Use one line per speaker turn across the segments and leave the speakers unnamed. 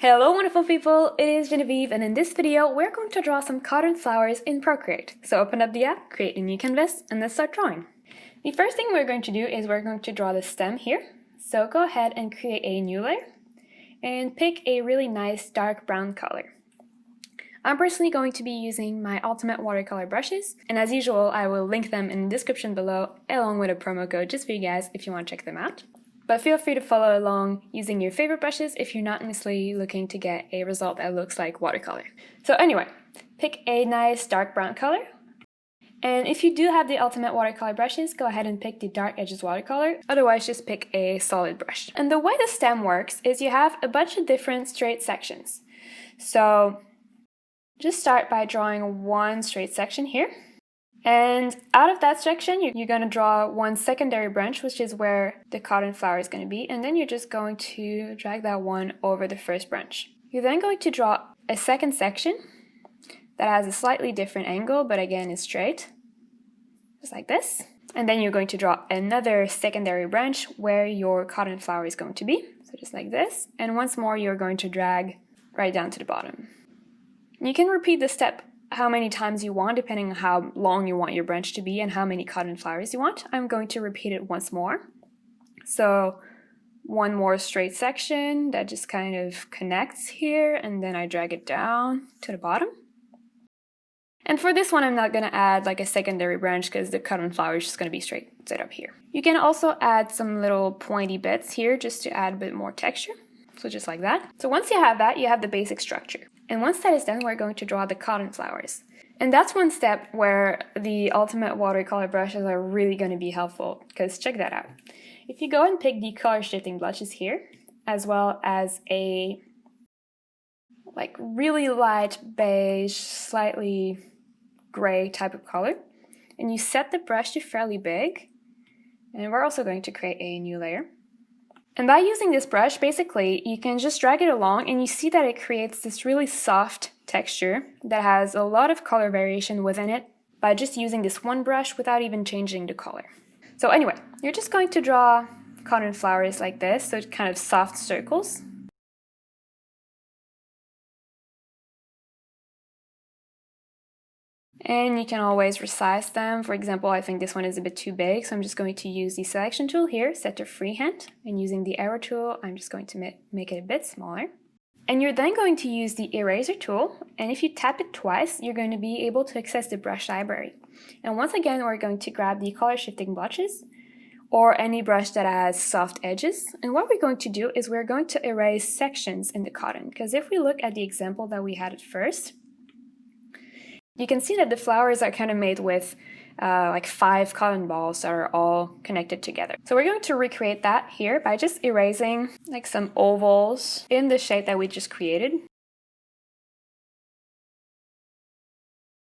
Hello wonderful people, it is Genevieve, and in this video we're going to draw some cotton flowers in Procreate. So open up the app, create a new canvas, and let's start drawing. The first thing we're going to do is we're going to draw the stem here. So go ahead and create a new layer and pick a really nice dark brown color. I'm personally going to be using my Ultimate Watercolor brushes, and as usual I will link them in the description below along with a promo code just for you guys if you want to check them out. But feel free to follow along using your favorite brushes if you're not necessarily looking to get a result that looks like watercolor. So anyway, pick a nice dark brown color. And if you do have the Ultimate Watercolor brushes, go ahead and pick the Dark Edges Watercolor. Otherwise, just pick a solid brush. And the way the stem works is you have a bunch of different straight sections. So just start by drawing one straight section here. And out of that section, you're going to draw one secondary branch, which is where the cotton flower is going to be. And then you're just going to drag that one over the first branch. You're then going to draw a second section that has a slightly different angle, but again is straight, just like this. And then you're going to draw another secondary branch where your cotton flower is going to be, so just like this. And once more, you're going to drag right down to the bottom. You can repeat this step how many times you want, depending on how long you want your branch to be and how many cotton flowers you want. I'm going to repeat it once more. So one more straight section that just kind of connects here, and then I drag it down to the bottom. And for this one, I'm not going to add like a secondary branch because the cotton flower is just going to be straight up here. You can also add some little pointy bits here just to add a bit more texture. So just like that. So once you have that, you have the basic structure. And once that is done, we're going to draw the cotton flowers. And that's one step where the Ultimate Watercolor brushes are really going to be helpful, because check that out. If you go and pick the color shifting brushes here, as well as a like really light beige, slightly gray type of color, and you set the brush to fairly big, and we're also going to create a new layer. And by using this brush, basically, you can just drag it along and you see that it creates this really soft texture that has a lot of color variation within it by just using this one brush without even changing the color. So anyway, you're just going to draw cotton flowers like this, so kind of soft circles. And you can always resize them. For example, I think this one is a bit too big, so I'm just going to use the selection tool here, set to freehand, and using the arrow tool, I'm just going to make it a bit smaller. And you're then going to use the eraser tool, and if you tap it twice, you're going to be able to access the brush library. And once again, we're going to grab the color shifting brushes, or any brush that has soft edges. And what we're going to do is we're going to erase sections in the cotton, because if we look at the example that we had at first, you can see that the flowers are kind of made with like 5 cotton balls that are all connected together. So we're going to recreate that here by just erasing like some ovals in the shape that we just created.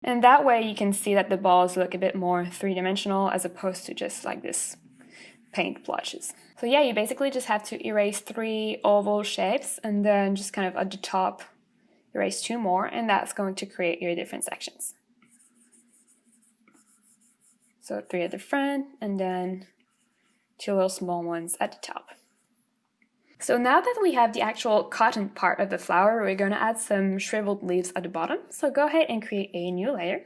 And that way you can see that the balls look a bit more three-dimensional as opposed to just like this paint blotches. So yeah, you basically just have to erase 3 oval shapes and then just kind of at the top erase 2 more, and that's going to create your different sections. So 3 at the front, and then 2 little small ones at the top. So now that we have the actual cotton part of the flower, we're going to add some shriveled leaves at the bottom. So go ahead and create a new layer.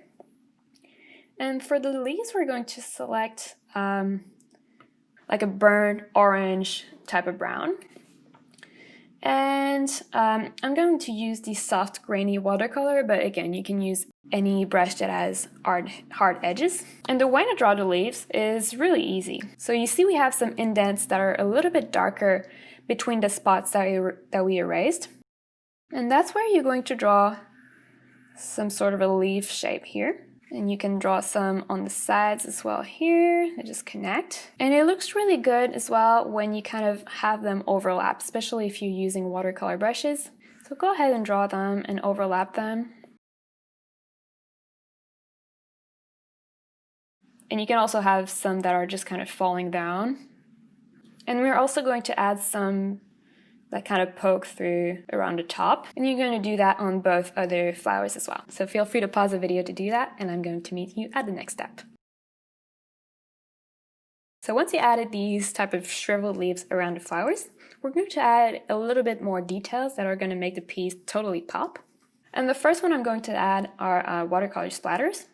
And for the leaves, we're going to select like a burnt orange type of brown. And I'm going to use the soft grainy watercolor, but again, you can use any brush that has hard edges. And the way to draw the leaves is really easy. So you see we have some indents that are a little bit darker between the spots that we erased. And that's where you're going to draw some sort of a leaf shape here. And you can draw some on the sides as well here, they just connect. And it looks really good as well when you kind of have them overlap, especially if you're using watercolor brushes. So go ahead and draw them and overlap them. And you can also have some that are just kind of falling down. And we're also going to add some that kind of poke through around the top. And you're going to do that on both other flowers as well. So feel free to pause the video to do that, and I'm going to meet you at the next step. So once you added these type of shriveled leaves around the flowers, we're going to add a little bit more details that are going to make the piece totally pop. And the first one I'm going to add are watercolor splatters.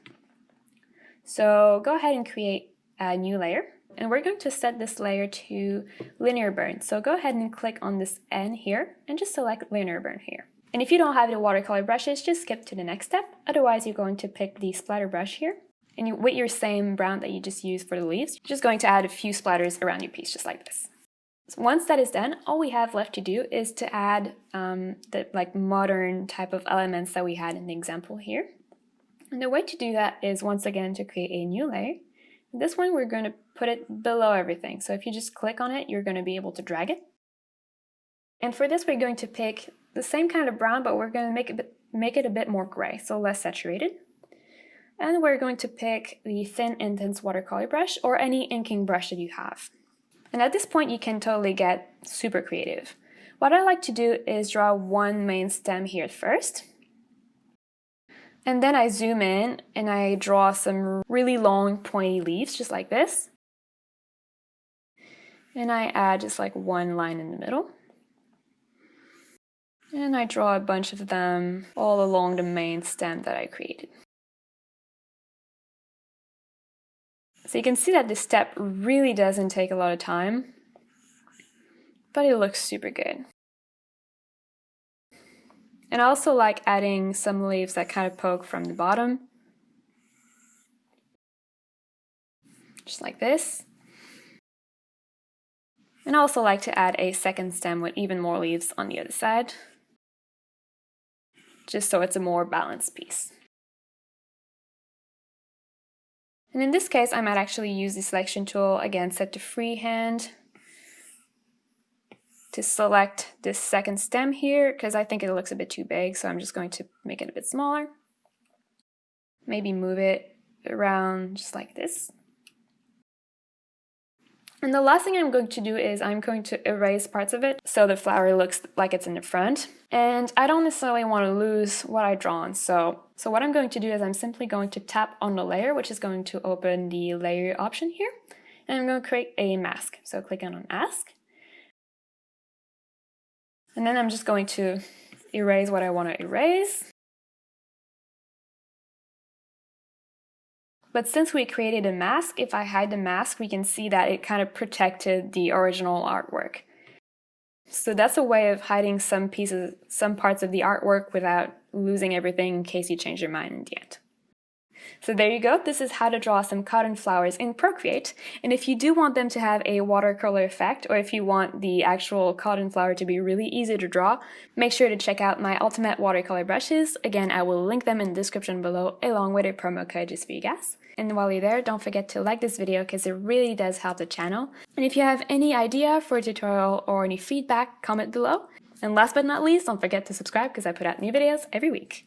So go ahead and create a new layer. And we're going to set this layer to linear burn. So go ahead and click on this N here and just select linear burn here. And if you don't have the watercolor brushes, just skip to the next step. Otherwise, you're going to pick the splatter brush here. And with your same brown that you just used for the leaves, you're just going to add a few splatters around your piece, just like this. So once that is done, all we have left to do is to add the modern type of elements that we had in the example here. And the way to do that is once again to create a new layer. This one we're going to put it below everything. So if you just click on it, you're going to be able to drag it. And for this, we're going to pick the same kind of brown, but we're going to make it a bit more gray, so less saturated. And we're going to pick the thin intense watercolor brush or any inking brush that you have. And at this point, you can totally get super creative. What I like to do is draw one main stem here first. And then I zoom in and I draw some really long pointy leaves, just like this. And I add just like one line in the middle. And I draw a bunch of them all along the main stem that I created. So you can see that this step really doesn't take a lot of time, but it looks super good. And I also like adding some leaves that kind of poke from the bottom, just like this. And I also like to add a second stem with even more leaves on the other side, just so it's a more balanced piece. And in this case, I might actually use the selection tool, again, set to freehand, to select this second stem here, because I think it looks a bit too big, so I'm just going to make it a bit smaller. Maybe move it around just like this. And the last thing I'm going to do is I'm going to erase parts of it so the flower looks like it's in the front. And I don't necessarily want to lose what I've drawn. So what I'm going to do is I'm simply going to tap on the layer, which is going to open the layer option here. And I'm going to create a mask. So click on mask. And then I'm just going to erase what I want to erase. But since we created a mask, if I hide the mask, we can see that it kind of protected the original artwork. So that's a way of hiding some parts of the artwork without losing everything in case you change your mind in the end. So there you go, this is how to draw some cotton flowers in Procreate. And if you do want them to have a watercolor effect, or if you want the actual cotton flower to be really easy to draw, make sure to check out my ultimate watercolor brushes. Again, I will link them in the description below, along with a promo code just for you guys. And while you're there, don't forget to like this video because it really does help the channel. And if you have any idea for a tutorial or any feedback, comment below. And last but not least, don't forget to subscribe because I put out new videos every week.